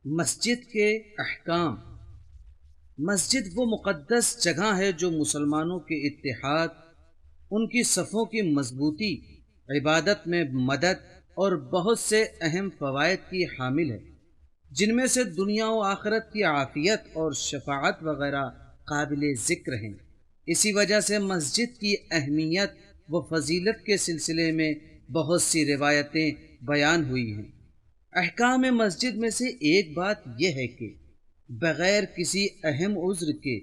مسجد کے احکام۔ مسجد وہ مقدس جگہ ہے جو مسلمانوں کے اتحاد، ان کی صفوں کی مضبوطی، عبادت میں مدد اور بہت سے اہم فوائد کی حامل ہے، جن میں سے دنیا و آخرت کی عافیت اور شفاعت وغیرہ قابل ذکر ہیں۔ اسی وجہ سے مسجد کی اہمیت و فضیلت کے سلسلے میں بہت سی روایتیں بیان ہوئی ہیں۔ احکام مسجد میں سے ایک بات یہ ہے کہ بغیر کسی اہم عذر کے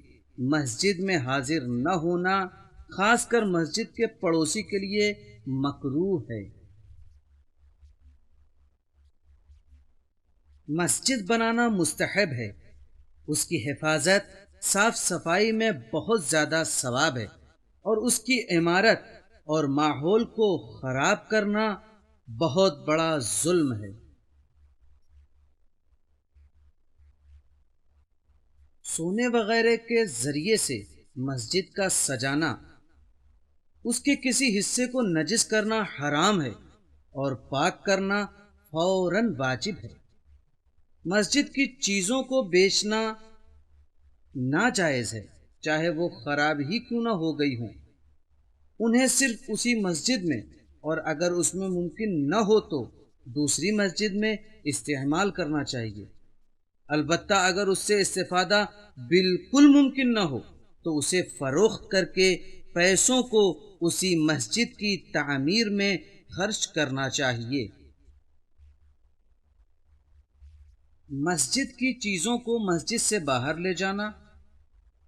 مسجد میں حاضر نہ ہونا، خاص کر مسجد کے پڑوسی کے لیے مکروہ ہے۔ مسجد بنانا مستحب ہے، اس کی حفاظت، صاف صفائی میں بہت زیادہ ثواب ہے، اور اس کی عمارت اور ماحول کو خراب کرنا بہت بڑا ظلم ہے۔ سونے وغیرہ کے ذریعے سے مسجد کا سجانا، اس کے کسی حصے کو نجس کرنا حرام ہے، اور پاک کرنا فوراً واجب ہے۔ مسجد کی چیزوں کو بیچنا ناجائز ہے، چاہے وہ خراب ہی کیوں نہ ہو گئی ہوں۔ انہیں صرف اسی مسجد میں، اور اگر اس میں ممکن نہ ہو تو دوسری مسجد میں استعمال کرنا چاہیے۔ البتہ اگر اس سے استفادہ بالکل ممکن نہ ہو تو اسے فروخت کر کے پیسوں کو اسی مسجد کی تعمیر میں خرچ کرنا چاہیے۔ مسجد کی چیزوں کو مسجد سے باہر لے جانا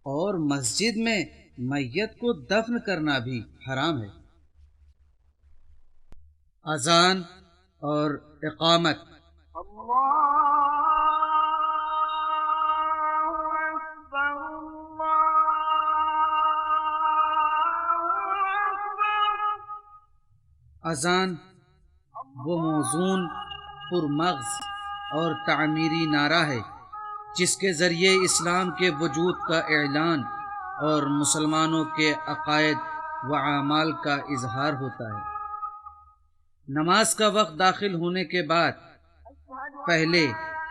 اور مسجد میں میت کو دفن کرنا بھی حرام ہے۔ اذان اور اقامت۔ اذان وہ موزون، پرمغز اور تعمیری نعرہ ہے جس کے ذریعے اسلام کے وجود کا اعلان اور مسلمانوں کے عقائد و اعمال کا اظہار ہوتا ہے۔ نماز کا وقت داخل ہونے کے بعد پہلے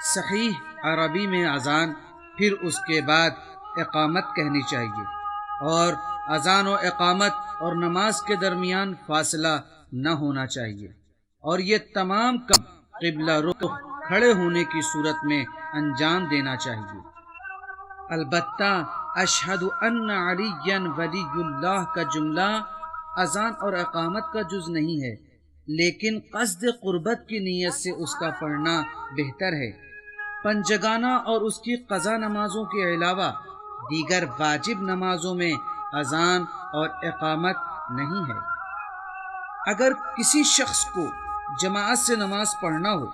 صحیح عربی میں اذان، پھر اس کے بعد اقامت کہنی چاہیے، اور اذان و اقامت اور نماز کے درمیان فاصلہ نہ ہونا چاہیے، اور یہ تمام کام قبلہ رخ کھڑے ہونے کی صورت میں انجام دینا چاہیے۔ البتہ اشہد ان علی ولی اللہ کا جملہ اذان اور اقامت کا جز نہیں ہے، لیکن قصد قربت کی نیت سے اس کا پڑھنا بہتر ہے۔ پنجگانہ اور اس کی قضا نمازوں کے علاوہ دیگر واجب نمازوں میں اذان اور اقامت نہیں ہے۔ اگر کسی شخص کو جماعت سے نماز پڑھنا ہو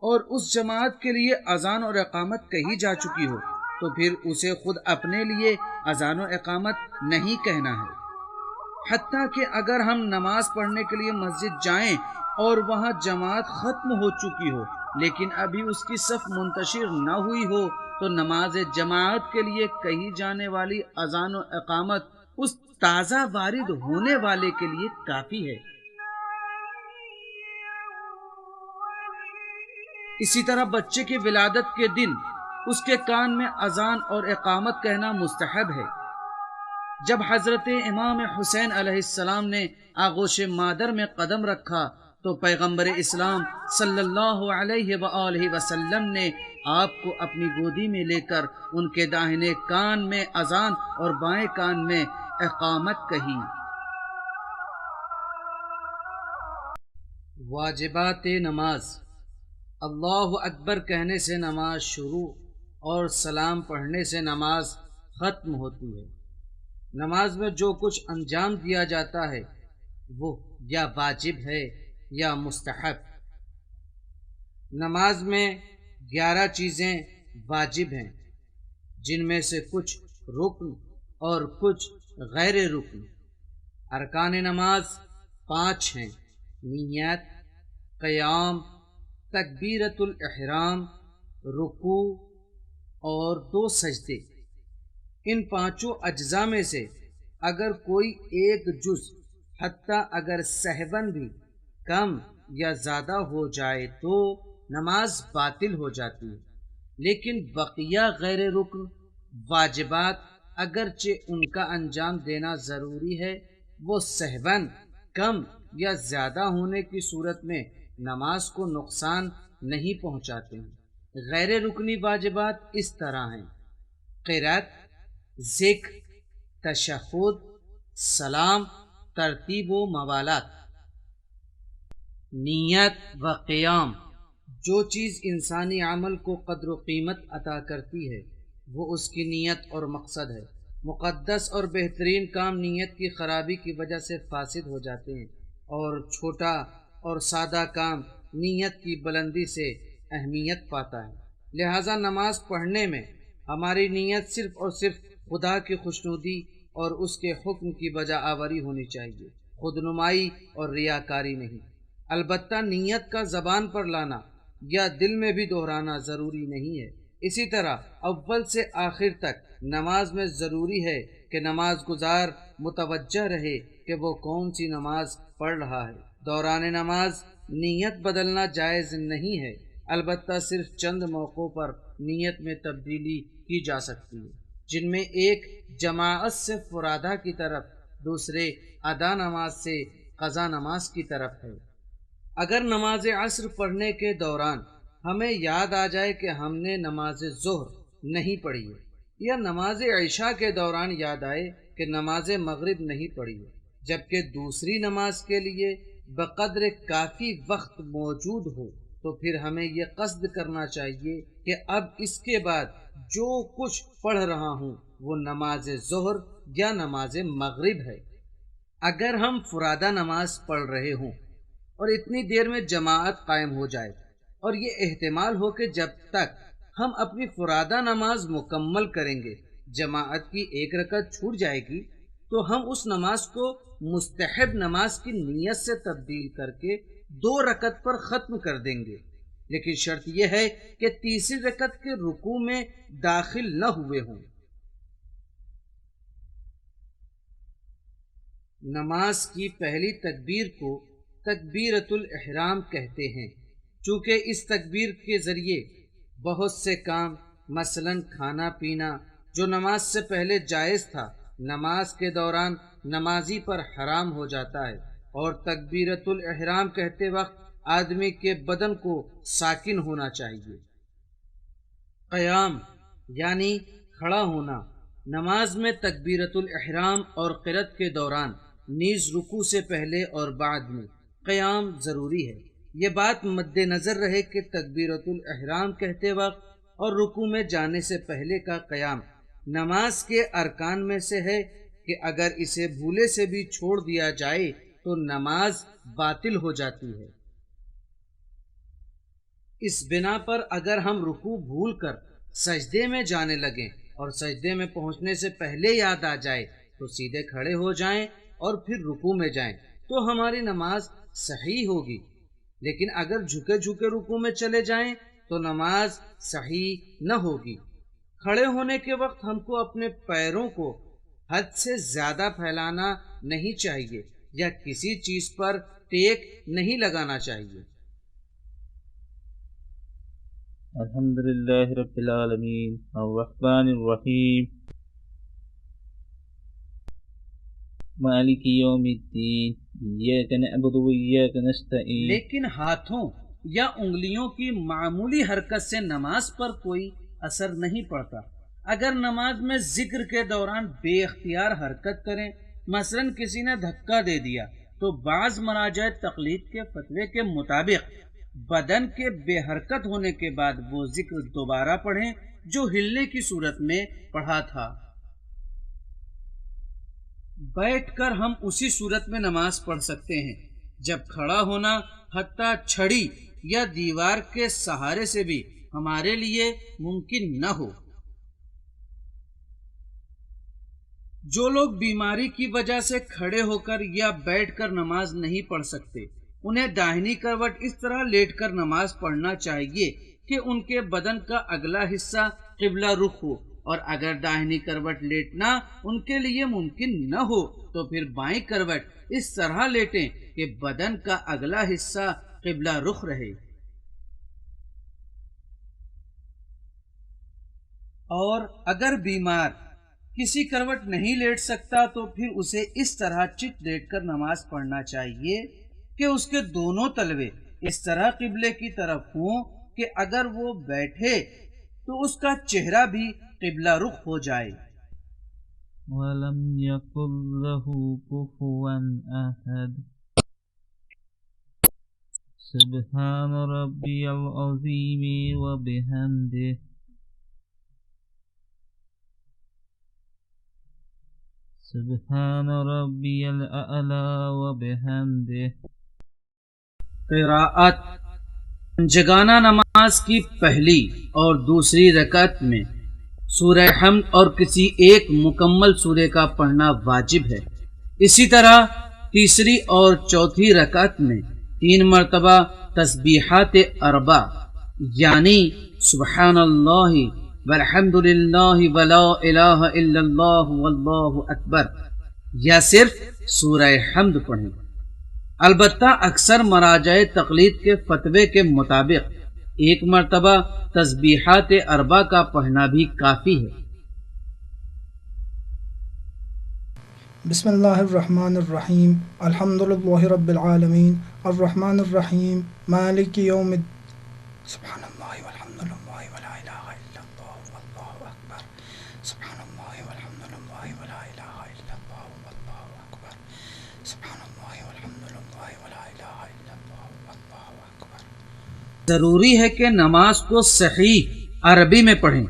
اور اس جماعت کے لیے اذان اور اقامت کہی جا چکی ہو تو پھر اسے خود اپنے لیے اذان و اقامت نہیں کہنا ہے۔ حتیٰ کہ اگر ہم نماز پڑھنے کے لیے مسجد جائیں اور وہاں جماعت ختم ہو چکی ہو لیکن ابھی اس کی صف منتشر نہ ہوئی ہو تو نماز جماعت کے لیے کہی جانے والی اذان و اقامت اس تازہ وارد ہونے والے کے لیے کافی ہے۔ اسی طرح بچے کی ولادت کے دن اس کے کان میں اذان اور اقامت کہنا مستحب ہے۔ جب حضرت امام حسین علیہ السلام نے آغوش مادر میں قدم رکھا تو پیغمبر اسلام صلی اللہ علیہ وآلہ وسلم نے آپ کو اپنی گودی میں لے کر ان کے داہنے کان میں اذان اور بائیں کان میں اقامت کہی۔ واجبات نماز۔ اللہ اکبر کہنے سے نماز شروع اور سلام پڑھنے سے نماز ختم ہوتی ہے۔ نماز میں جو کچھ انجام دیا جاتا ہے وہ یا واجب ہے یا مستحب۔ نماز میں 11 چیزیں واجب ہیں، جن میں سے کچھ رکن اور کچھ غیر رکن۔ ارکان نماز 5 ہیں: نیت، قیام، تکبیرۃ الاحرام، رکوع اور 2 سجدے۔ ان 5 اجزاء میں سے اگر کوئی ایک جز، حتیٰ اگر سہون بھی، کم یا زیادہ ہو جائے تو نماز باطل ہو جاتی ہے۔ لیکن بقیہ غیر رکن واجبات اگرچہ ان کا انجام دینا ضروری ہے، وہ سہواً کم یا زیادہ ہونے کی صورت میں نماز کو نقصان نہیں پہنچاتے ہیں۔ غیر رکنی واجبات اس طرح ہیں: قرأت، ذکر، تشہد، سلام، ترتیب و موالات، نیت و قیام۔ جو چیز انسانی عمل کو قدر و قیمت عطا کرتی ہے وہ اس کی نیت اور مقصد ہے۔ مقدس اور بہترین کام نیت کی خرابی کی وجہ سے فاسد ہو جاتے ہیں، اور چھوٹا اور سادہ کام نیت کی بلندی سے اہمیت پاتا ہے۔ لہذا نماز پڑھنے میں ہماری نیت صرف اور صرف خدا کی خوشنودی اور اس کے حکم کی بجا آوری ہونی چاہیے، خود نمائی اور ریاکاری نہیں۔ البتہ نیت کا زبان پر لانا یا دل میں بھی دہرانا ضروری نہیں ہے۔ اسی طرح اول سے آخر تک نماز میں ضروری ہے کہ نماز گزار متوجہ رہے کہ وہ کون سی نماز پڑھ رہا ہے۔ دوران نماز نیت بدلنا جائز نہیں ہے، البتہ صرف چند موقعوں پر نیت میں تبدیلی کی جا سکتی ہے، جن میں ایک جماعت سے فرادہ کی طرف، دوسرے ادا نماز سے قضا نماز کی طرف ہے۔ اگر نماز عصر پڑھنے کے دوران ہمیں یاد آ جائے کہ ہم نے نماز ظہر نہیں پڑھی ہے، یا نماز عشاء کے دوران یاد آئے کہ نماز مغرب نہیں پڑھی ہے، جبکہ دوسری نماز کے لیے بقدر کافی وقت موجود ہو، تو پھر ہمیں یہ قصد کرنا چاہیے کہ اب اس کے بعد جو کچھ پڑھ رہا ہوں وہ نماز ظہر یا نماز مغرب ہے۔ اگر ہم فرادہ نماز پڑھ رہے ہوں اور اتنی دیر میں جماعت قائم ہو جائے اور یہ احتمال ہو کہ جب تک ہم اپنی فرادہ نماز مکمل کریں گے جماعت کی ایک رکعت چھوٹ جائے گی، تو ہم اس نماز کو مستحب نماز کی نیت سے تبدیل کر کے 2 رکعت پر ختم کر دیں گے، لیکن شرط یہ ہے کہ تیسری رکعت کے رکوع میں داخل نہ ہوئے ہوں۔ نماز کی پہلی تکبیر کو تکبیرۃ الاحرام کہتے ہیں، چونکہ اس تکبیر کے ذریعے بہت سے کام، مثلا کھانا پینا جو نماز سے پہلے جائز تھا، نماز کے دوران نمازی پر حرام ہو جاتا ہے، اور تکبیرۃ الاحرام کہتے وقت آدمی کے بدن کو ساکن ہونا چاہیے۔ قیام یعنی کھڑا ہونا، نماز میں تکبیرۃ الاحرام اور قرأت کے دوران نیز رکوع سے پہلے اور بعد میں قیام ضروری ہے۔ یہ بات مد نظر رہے کہ تکبیرۃ الاحرام کہتے وقت اور رکوع میں جانے سے پہلے کا قیام نماز کے ارکان میں سے ہے کہ اگر اسے بھولے سے بھی چھوڑ دیا جائے تو نماز باطل ہو جاتی ہے۔ اس بنا پر اگر ہم رکوع بھول کر سجدے میں جانے لگیں اور سجدے میں پہنچنے سے پہلے یاد آ جائے تو سیدھے کھڑے ہو جائیں اور پھر رکوع میں جائیں تو ہماری نماز صحیح ہوگی، لیکن اگر جھکے جھکے رکوع میں چلے جائیں تو نماز صحیح نہ ہوگی۔ کھڑے ہونے کے وقت ہم کو اپنے پیروں کو حد سے زیادہ پھیلانا نہیں چاہیے یا کسی چیز پر ٹیک نہیں لگانا چاہیے۔ الحمدللہ رب العالمین الرحمن الرحیم مالک یوم الدین ایاک نعبد و ایاک نستعین۔ لیکن ہاتھوں یا انگلیوں کی معمولی حرکت سے نماز پر کوئی اثر نہیں پڑتا۔ اگر نماز میں ذکر کے دوران بے اختیار حرکت کریں، مثلا کسی نے دھکا دے دیا، تو بعض مراجع تقلید کے فتوے کے مطابق بدن کے بے حرکت ہونے کے بعد وہ ذکر دوبارہ پڑھیں جو ہلنے کی صورت میں پڑھا تھا۔ بیٹھ کر ہم اسی صورت میں نماز پڑھ سکتے ہیں جب کھڑا ہونا حتیٰ چھڑی یا دیوار کے سہارے سے بھی ہمارے لیے ممکن نہ ہو۔ جو لوگ بیماری کی وجہ سے کھڑے ہو کر یا بیٹھ کر نماز نہیں پڑھ سکتے، انہیں داہنی کروٹ اس طرح لیٹ کر نماز پڑھنا چاہیے کہ ان کے بدن کا اگلا حصہ قبلہ رخ ہو، اور اگر داہنی کروٹ لیٹنا ان کے لیے ممکن نہ ہو تو پھر بائیں کروٹ اس طرح لیٹیں کہ بدن کا اگلا حصہ قبلہ رخ رہے۔ اور اگر بیمار کسی کروٹ نہیں لیٹ سکتا تو پھر اسے اس طرح چت لیٹ کر نماز پڑھنا چاہیے کہ اس کے دونوں تلوے اس طرح قبلے کی طرف ہوں کہ اگر وہ بیٹھے تو اس کا چہرہ بھی قبلہ رخ ہو جائے۔ وَلَمْ يَكُنْ لَهُ كُفُوًا أَحَدٌ سبحان ربي العظيم وبحمده سبحان ربي الأعلى وبحمده۔ قراءت جگانہ نماز کی پہلی اور دوسری رکعت میں سورہ حمد اور کسی ایک مکمل سورے کا پڑھنا واجب ہے۔ اسی طرح تیسری اور چوتھی رکعت میں 3 مرتبہ تسبیحات اربع یعنی سبحان اللہ والحمد للہ ولا الہ الا اللہ واللہ اکبر یا صرف سورہ حمد پڑھیں۔ البتہ اکثر مراجع تقلید کے فتوے کے مطابق 1 مرتبہ تسبیحات اربع کا پڑھنا بھی کافی ہے۔ بسم اللہ الرحمن الرحیم الحمدللہ رب العالمین الرحمن الرحیم مالک یوم سبحان اللہ والحمدللہ ولا الہ الا اللہ واللہ اکبر سبحان اللہ والحمدللہ ولا الہ الا اللہ واللہ اکبر سبحان اللہ والحمدللہ ولا الہ الا اللہ واللہ اکبر۔ ضروری ہے کہ نماز کو صحیح عربی میں پڑھیں،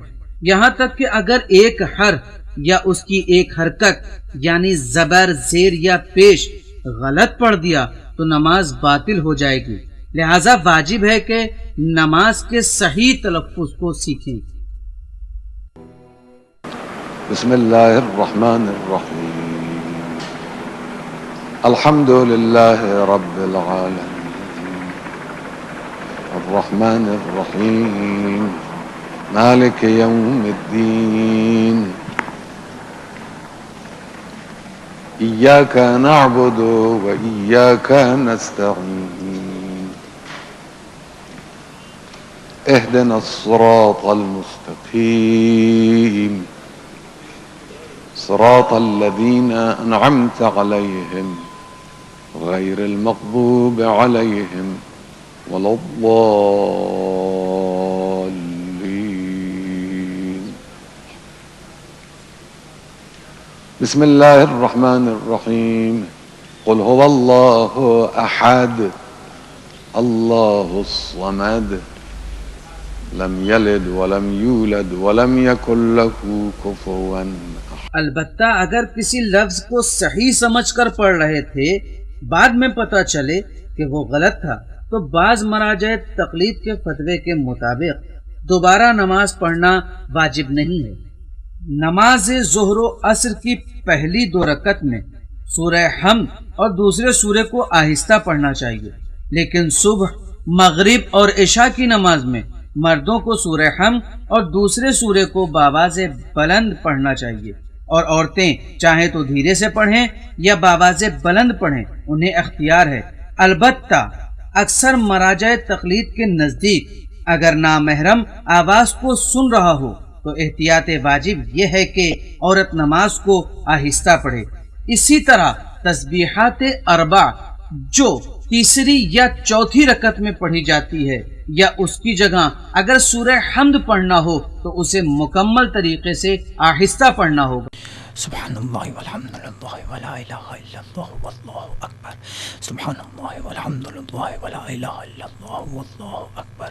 یہاں تک کہ اگر ایک حرف یا اس کی ایک حرکت یعنی زبر زیر یا پیش غلط پڑھ دیا تو نماز باطل ہو جائے گی، لہذا واجب ہے کہ نماز کے صحیح تلفظ کو سیکھیں۔ بسم اللہ الرحمن الرحیم الحمد للہ رب العالمین الرحمن الرحیم مالک یوم الدین إياك نعبد وإياك نستعين اهدنا الصراط المستقيم صراط الذين أنعمت عليهم غير المغضوب عليهم ولا الضالين۔ بسم اللہ الرحمن الرحیم قل هو اللہ احد اللہ الصمد لم یلد ولم یولد ولم یکن له کفوا احد۔ البتہ اگر کسی لفظ کو صحیح سمجھ کر پڑھ رہے تھے بعد میں پتہ چلے کہ وہ غلط تھا تو بعض مراجع تقلید کے فتوے کے مطابق دوبارہ نماز پڑھنا واجب نہیں ہے۔ نماز ظہر و عصر کی پہلی 2 رکعت میں سورہ حمد اور دوسرے سورے کو آہستہ پڑھنا چاہیے، لیکن صبح مغرب اور عشاء کی نماز میں مردوں کو سورہ حمد اور دوسرے سورے کو بآواز بلند پڑھنا چاہیے، اور عورتیں چاہیں تو دھیرے سے پڑھیں یا بآواز بلند پڑھیں، انہیں اختیار ہے۔ البتہ اکثر مراجع تقلید کے نزدیک اگر نامحرم آواز کو سن رہا ہو تو احتیاط واجب یہ ہے کہ عورت نماز کو آہستہ پڑھے۔ اسی طرح تسبیحات اربع جو تیسری یا چوتھی رکعت میں پڑھی جاتی ہے یا اس کی جگہ اگر سورہ حمد پڑھنا ہو تو اسے مکمل طریقے سے آہستہ پڑھنا ہوگا۔ سبحان اللہ والحمد للہ ولا الہ الا اللہ واللہ اکبر سبحان اللہ والحمد للہ ولا الہ الا اللہ واللہ اکبر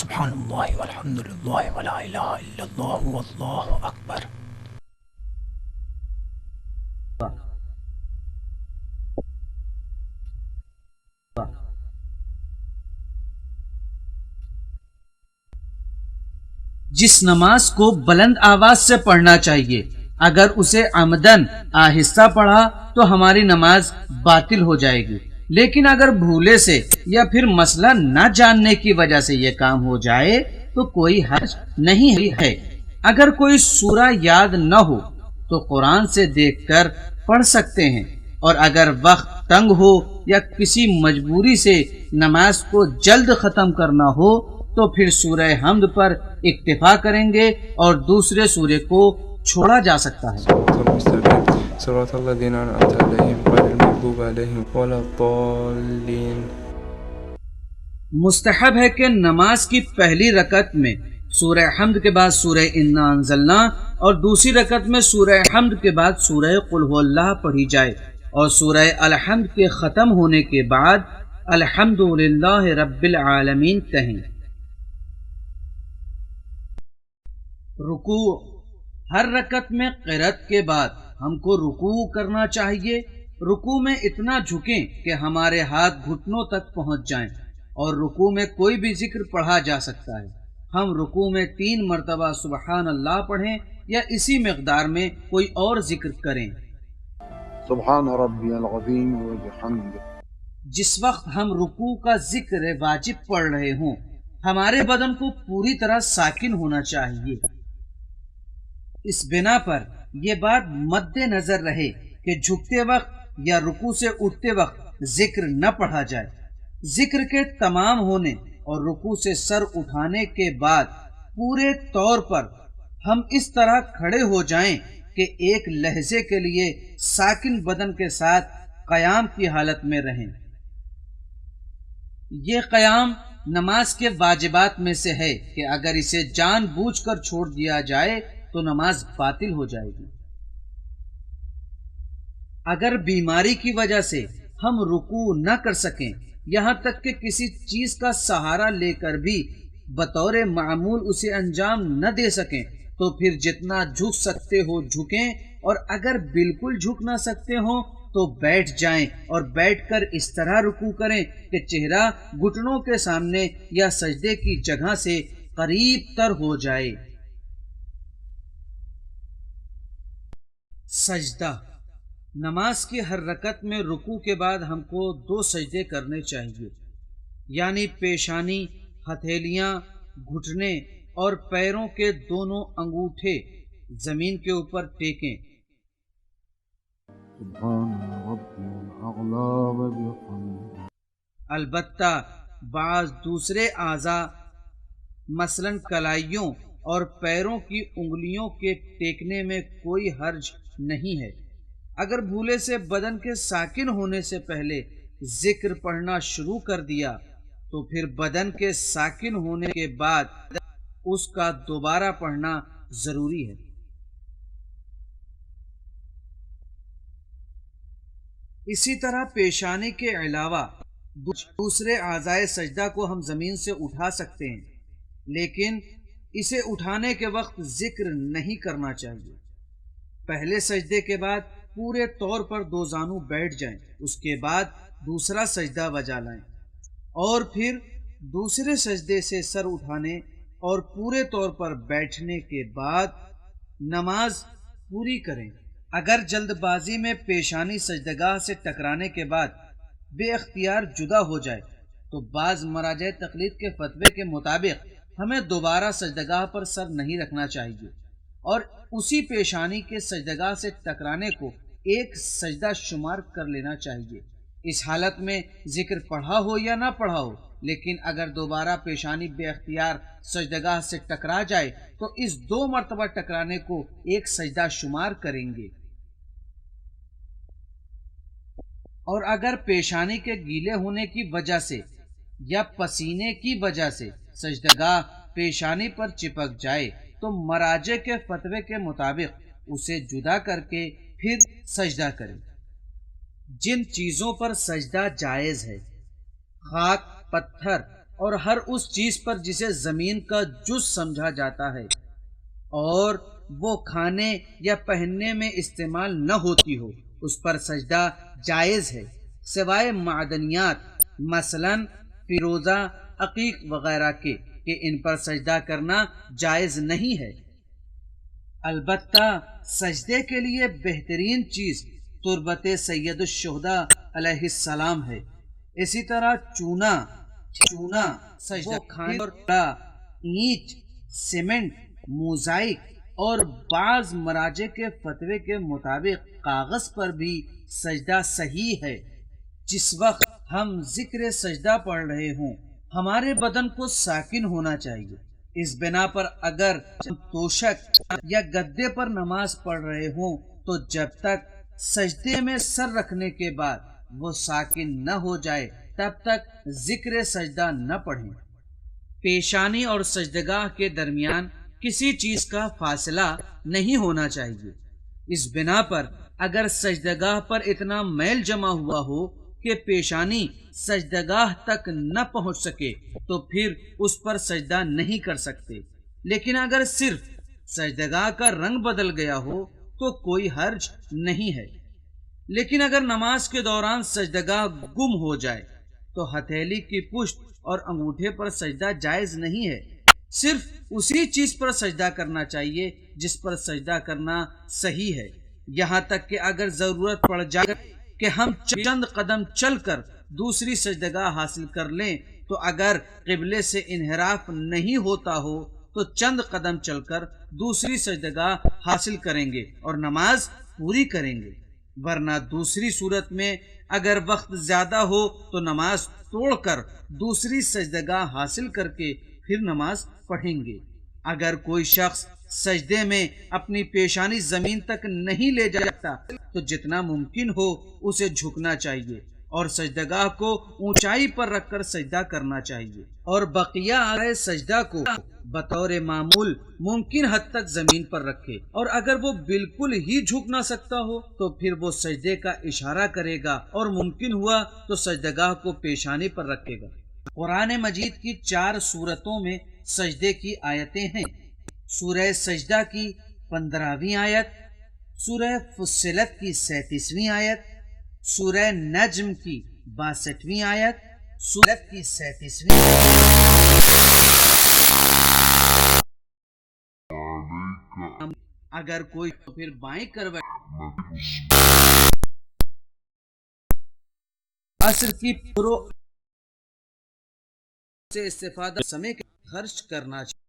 سبحان اللہ والحمد للہ ولا الہ الا اللہ واللہ اکبر۔ جس نماز کو بلند آواز سے پڑھنا چاہیے اگر اسے عمدن آہستہ پڑھا تو ہماری نماز باطل ہو جائے گی، لیکن اگر بھولے سے یا پھر مسئلہ نہ جاننے کی وجہ سے یہ کام ہو جائے تو کوئی حرج نہیں ہے۔ اگر کوئی سورہ یاد نہ ہو تو قرآن سے دیکھ کر پڑھ سکتے ہیں، اور اگر وقت تنگ ہو یا کسی مجبوری سے نماز کو جلد ختم کرنا ہو تو پھر سورہ حمد پر اکتفا کریں گے اور دوسرے سورے کو چھوڑا جا سکتا ہے۔ صراط الذین انعمت علیہم غیر المغضوب علیہم ولا الضالین۔ مستحب ہے کہ نماز کی پہلی رکعت میں سورہ حمد کے بعد سورہ انا انزلنا اور دوسری رکعت میں سورہ حمد کے بعد سورہ قل هو اللہ پڑھی جائے اور سورہ الحمد کے ختم ہونے کے بعد الحمدللہ رب العالمین کہیں۔ رکوع، ہر رکعت میں قرات کے بعد ہم کو رکوع کرنا چاہیے۔ رکوع میں اتنا جھکیں کہ ہمارے ہاتھ گھٹنوں تک پہنچ جائیں اور رکوع میں کوئی بھی ذکر پڑھا جا سکتا ہے۔ ہم رکوع میں 3 مرتبہ سبحان اللہ پڑھیں یا اسی مقدار میں کوئی اور ذکر کریں۔ سبحان ربی العظیم و بحمدہ۔ جس وقت ہم رکوع کا ذکر واجب پڑھ رہے ہوں ہمارے بدن کو پوری طرح ساکن ہونا چاہیے۔ اس بنا پر یہ بات مد نظر رہے کہ جھکتے وقت یا رکوع سے اٹھتے وقت ذکر نہ پڑھا جائے۔ ذکر کے تمام ہونے اور رکوع سے سر اٹھانے کے بعد پورے طور پر ہم اس طرح کھڑے ہو جائیں کہ ایک لہجے کے لیے ساکن بدن کے ساتھ قیام کی حالت میں رہیں۔ یہ قیام نماز کے واجبات میں سے ہے کہ اگر اسے جان بوجھ کر چھوڑ دیا جائے تو نماز باطل ہو جائے گی۔ اگر بیماری کی وجہ سے ہم رکوع نہ کر سکیں، یہاں تک کہ کسی چیز کا سہارا لے کر بھی بطور معمول اسے انجام نہ دے سکیں، تو پھر جتنا جھک سکتے ہو جھکیں، اور اگر بالکل جھک نہ سکتے ہوں تو بیٹھ جائیں اور بیٹھ کر اس طرح رکوع کریں کہ چہرہ گھٹنوں کے سامنے یا سجدے کی جگہ سے قریب تر ہو جائے۔ سجدہ، نماز کی ہر رکعت میں رکوع کے بعد ہم کو 2 سجدے کرنے چاہیے، یعنی پیشانی، ہتھیلیاں، گھٹنے اور پیروں کے دونوں انگوٹھے زمین کے اوپر ٹیکیں۔ سبحان ربی الاعلی و بحمدہ۔ البتہ بعض دوسرے اعضاء مثلا کلائیوں اور پیروں کی انگلیوں کے ٹیکنے میں کوئی حرج نہیں ہے۔ اگر بھولے سے بدن کے ساکن ہونے سے پہلے ذکر پڑھنا شروع کر دیا تو پھر بدن کے ساکن ہونے کے بعد اس کا دوبارہ پڑھنا ضروری ہے۔ اسی طرح پیشانی کے علاوہ دوسرے اعضائے سجدہ کو ہم زمین سے اٹھا سکتے ہیں، لیکن اسے اٹھانے کے وقت ذکر نہیں کرنا چاہیے۔ پہلے سجدے کے بعد پورے طور پر 2 زانو بیٹھ جائیں، اس کے بعد دوسرا سجدہ بجا لائیں اور پھر دوسرے سجدے سے سر اٹھانے اور پورے طور پر بیٹھنے کے بعد نماز پوری کریں۔ اگر جلد بازی میں پیشانی سجدگاہ سے ٹکرانے کے بعد بے اختیار جدا ہو جائے تو بعض مراجع تقلید کے فتوے کے مطابق ہمیں دوبارہ سجدگاہ پر سر نہیں رکھنا چاہیے اور اسی پیشانی کے سجدگاہ سے ٹکرانے کو ایک سجدہ شمار کر لینا چاہیے۔ اس حالت میں ذکر پڑھا ہو یا نہ پڑھا ہو، لیکن اگر دوبارہ پیشانی بے اختیار سجدگاہ سے ٹکرا جائے تو اس 2 مرتبہ ٹکرانے کو ایک سجدہ شمار کریں گے۔ اور اگر پیشانی کے گیلے ہونے کی وجہ سے یا پسینے کی وجہ سے سجدگاہ پیشانی پر چپک جائے تو مراجع کے فتوے کے مطابق اسے جدا کر کے پھر سجدہ کریں۔ جن چیزوں پر سجدہ جائز ہے، خاک، پتھر اور ہر اس چیز پر جسے زمین کا جز سمجھا جاتا ہے اور وہ کھانے یا پہننے میں استعمال نہ ہوتی ہو، اس پر سجدہ جائز ہے، سوائے معدنیات مثلا فیروزہ، عقیق وغیرہ کے کہ ان پر سجدہ کرنا جائز نہیں ہے۔ البتہ سجدے کے لیے بہترین چیز تربت سید الشہداء علیہ السلام ہے۔ اسی طرح چونا سجدہ کھانے اور اینٹ، سیمنٹ، موزائک اور بعض مراجع کے فتوے کے مطابق کاغذ پر بھی سجدہ صحیح ہے۔ جس وقت ہم ذکر سجدہ پڑھ رہے ہوں ہمارے بدن کو ساکن ہونا چاہیے۔ اس بنا پر اگر توشک یا گدے پر نماز پڑھ رہے ہوں تو جب تک سجدے میں سر رکھنے کے بعد وہ ساکن نہ ہو جائے تب تک ذکر سجدہ نہ پڑھیں۔ پیشانی اور سجدگاہ کے درمیان کسی چیز کا فاصلہ نہیں ہونا چاہیے۔ اس بنا پر اگر سجدگاہ پر اتنا میل جمع ہوا ہو کہ پیشانی سجدگاہ تک نہ پہنچ سکے تو پھر اس پر سجدہ نہیں کر سکتے، لیکن اگر صرف سجدگاہ کا رنگ بدل گیا ہو تو کوئی حرج نہیں ہے۔ لیکن اگر نماز کے دوران سجدگاہ گم ہو جائے تو ہتھیلی کی پشت اور انگوٹھے پر سجدہ جائز نہیں ہے، صرف اسی چیز پر سجدہ کرنا چاہیے جس پر سجدہ کرنا صحیح ہے، یہاں تک کہ اگر ضرورت پڑ جائے کہ ہم چند قدم چل کر دوسری سجدگاہ حاصل کر لیں تو اگر قبلے سے انحراف نہیں ہوتا ہو تو چند قدم چل کر دوسری سجدگاہ حاصل کریں گے اور نماز پوری کریں گے، ورنہ دوسری صورت میں اگر وقت زیادہ ہو تو نماز توڑ کر دوسری سجدگاہ حاصل کر کے پھر نماز پڑھیں گے۔ اگر کوئی شخص سجدے میں اپنی پیشانی زمین تک نہیں لے جاتا تو جتنا ممکن ہو اسے جھکنا چاہیے اور سجدگاہ کو اونچائی پر رکھ کر سجدہ کرنا چاہیے، اور بقیہ اعضائے سجدہ کو بطور معمول ممکن حد تک زمین پر رکھے، اور اگر وہ بالکل ہی جھک نہ سکتا ہو تو پھر وہ سجدے کا اشارہ کرے گا اور ممکن ہوا تو سجدگاہ کو پیشانی پر رکھے گا۔ قرآن مجید کی 4 سورتوں میں سجدے کی آیتیں ہیں۔ سورہ سجدہ کی 15ویں آیت، سورہ فصلت کی 37ویں آیت، سورہ نجم کی 62ویں آیت، سورت کی 37ویں آیت۔ اگر کوئی تو پھر بائیں کروٹ عصر کی پرو سے استفادہ سمے کے خرچ کرنا چاہیے۔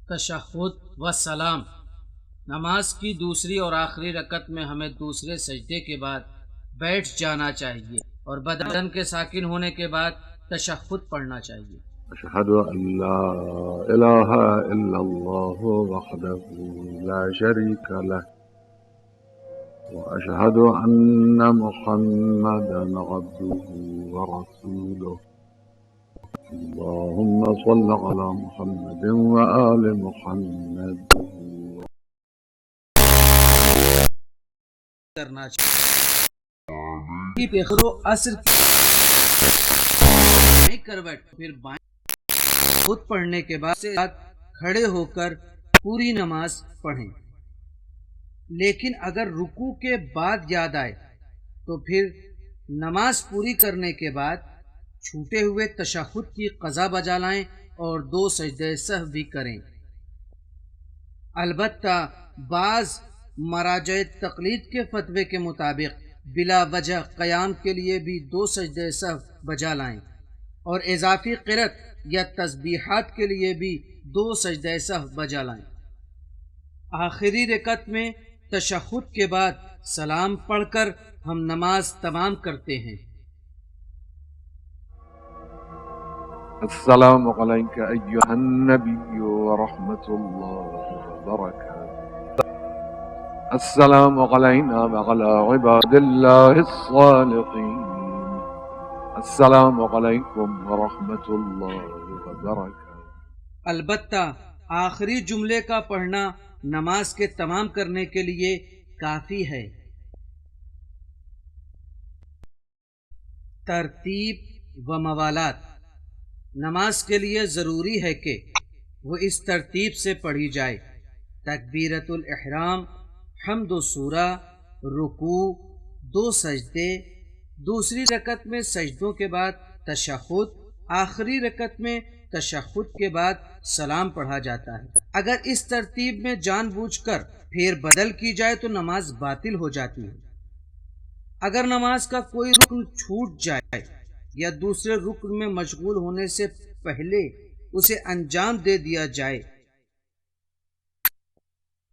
تشہد و سلام۔ نماز کی دوسری اور آخری رکعت میں ہمیں دوسرے سجدے کے بعد بیٹھ جانا چاہیے اور بدن کے ساکن ہونے کے بعد تشہد پڑھنا چاہیے۔ أشهد أن لا إله إلا الله وحده لا شريك له وأشهد أن محمدا عبده ورسوله اللهم صل على محمد وآل محمد کرنا چاہیے۔ پھر عصر کروٹ پھر بائیں خود پڑھنے کے بعد کھڑے ہو کر پوری نماز پڑھیں، لیکن اگر رکوع کے بعد یاد آئے تو پھر نماز پوری کرنے کے بعد چھوٹے ہوئے تشہد کی قضا بجا لائیں اور 2 سجدے سہو بھی کریں۔ البتہ بعض مراجع تقلید کے فتوے کے مطابق بلا وجہ قیام کے لیے بھی 2 سجدے سہو بجا لائیں اور اضافی قرأت یا تسبیحات کے لیے بھی 2 سجدے سہو بجا لائیں۔ آخری رکعت میں تشہد کے بعد سلام پڑھ کر ہم نماز تمام کرتے ہیں۔ السلام عليك أيها النبي ورحمة الله وبركاته السلام علينا وعلى عباد الله الصالحين السلام علیکم ورحمۃ اللہ وبرکاتہ۔ البتہ آخری جملے کا پڑھنا نماز کے تمام کرنے کے لیے کافی ہے۔ ترتیب و موالات۔ نماز کے لیے ضروری ہے کہ وہ اس ترتیب سے پڑھی جائے: تکبیرۃ الاحرام، حمد و سورہ، رکوع، 2 سجدے، دوسری رکعت میں سجدوں کے بعد تشہد، آخری رکعت میں تشہد کے بعد سلام پڑھا جاتا ہے۔ اگر اس ترتیب میں جان بوجھ کر پھر بدل کی جائے تو نماز باطل ہو جاتی ہے۔ اگر نماز کا کوئی رکن چھوٹ جائے یا دوسرے رکن میں مشغول ہونے سے پہلے اسے انجام دے دیا جائے،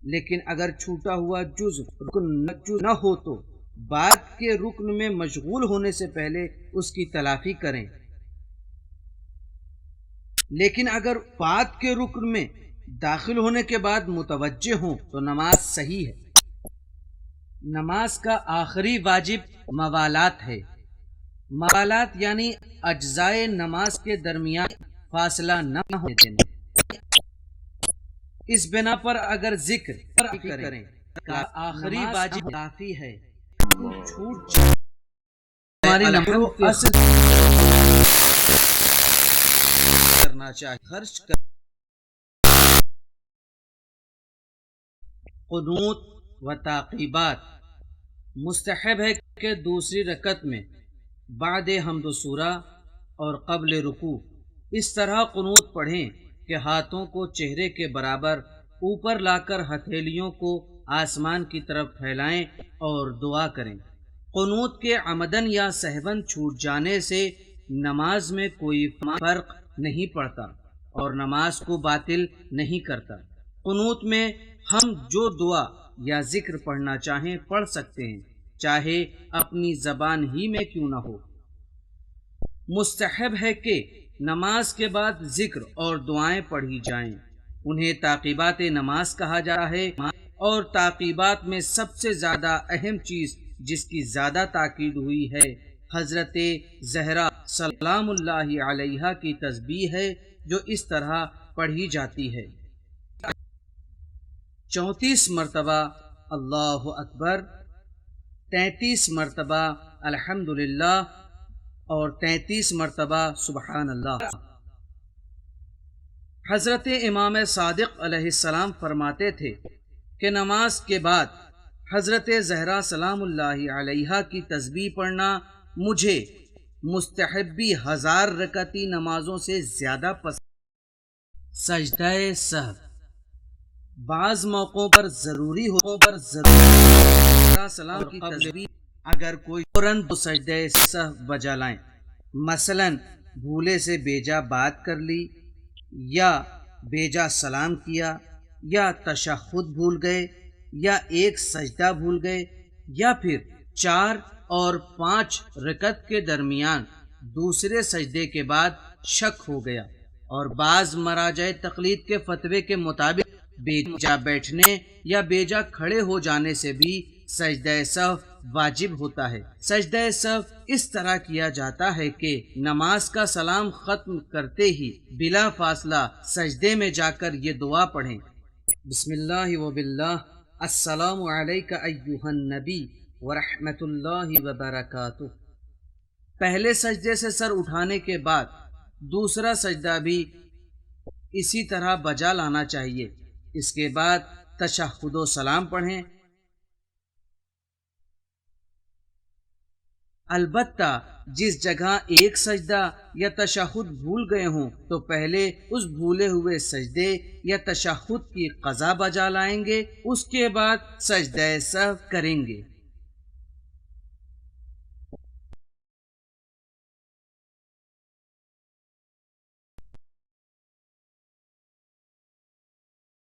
لیکن اگر چھوٹا ہوا جز رکن نہ ہو تو بعد کے رکن میں مشغول ہونے سے پہلے اس کی تلافی کریں، لیکن اگر بعد کے رکن میں داخل ہونے کے بعد متوجہ ہوں تو نماز صحیح ہے۔ نماز کا آخری واجب موالات ہے۔ موالات یعنی اجزائے نماز کے درمیان فاصلہ نہ ہونے دینا۔ اس بنا پر اگر ذکر کریں کا آخری واجب کافی ہے، چھوٹ جائے ہماری نماز کرنا چاہیے، خرچ کر قنوت و تعقیبات۔ مستحب ہے کہ دوسری رکعت میں بعد حمد و سورہ اور قبل رکوع اس طرح قنوت پڑھیں کہ ہاتھوں کو چہرے کے برابر اوپر لا کر ہتھیلیوں کو آسمان کی طرف پھیلائیں اور دعا کریں۔ قنوت کے عمدن یا سہون چھوٹ جانے سے نماز میں کوئی فرق نہیں پڑتا اور نماز کو باطل نہیں کرتا۔ قنوت میں ہم جو دعا یا ذکر پڑھنا چاہیں پڑھ سکتے ہیں، چاہے اپنی زبان ہی میں کیوں نہ ہو۔ مستحب ہے کہ نماز کے بعد ذکر اور دعائیں پڑھی جائیں، انہیں تعقیبات نماز کہا جاتا ہے، اور تعقیبات میں سب سے زیادہ اہم چیز جس کی زیادہ تاکید ہوئی ہے حضرت زہرا سلام اللہ علیہا کی تسبیح ہے، جو اس طرح پڑھی جاتی ہے: 34 مرتبہ اللہ اکبر، 33 مرتبہ الحمدللہ اور 33 مرتبہ سبحان اللہ۔ حضرت امام صادق علیہ السلام فرماتے تھے کہ نماز کے بعد حضرت زہرا سلام اللہ علیہا کی تسبیح پڑھنا مجھے مستحبی 1000 رکعتی نمازوں سے زیادہ پسند۔ سجدہ سہو بعض موقعوں پر ضروری سلام کی تسبیح اگر کوئی فوراً دو سجدہ سہو بجا لائیں، مثلا بھولے سے بیجا بات کر لی، یا بیجا سلام کیا، یا تشہد بھول گئے، یا ایک سجدہ بھول گئے، یا پھر 4 اور 5 رکعت کے درمیان دوسرے سجدے کے بعد شک ہو گیا، اور بعض مراجع تقلید کے فتوے کے مطابق بیجا بیٹھنے یا بیجا کھڑے ہو جانے سے بھی سجدہ سہو واجب ہوتا ہے۔ سجدہ سہو اس طرح کیا جاتا ہے کہ نماز کا سلام ختم کرتے ہی بلا فاصلہ سجدے میں جا کر یہ دعا پڑھیں: بسم اللہ و باللہ، السلام علیک ایہا النبی ورحمۃ اللہ وبرکاتہ۔ پہلے سجدے سے سر اٹھانے کے بعد دوسرا سجدہ بھی اسی طرح بجا لانا چاہیے۔ اس کے بعد تشہد و سلام پڑھیں۔ البتہ جس جگہ ایک سجدہ یا تشہد بھول گئے ہوں تو پہلے اس بھولے ہوئے سجدے یا تشہد کی قضا بجا لائیں گے، اس کے بعد سجدہ سہو کریں گے۔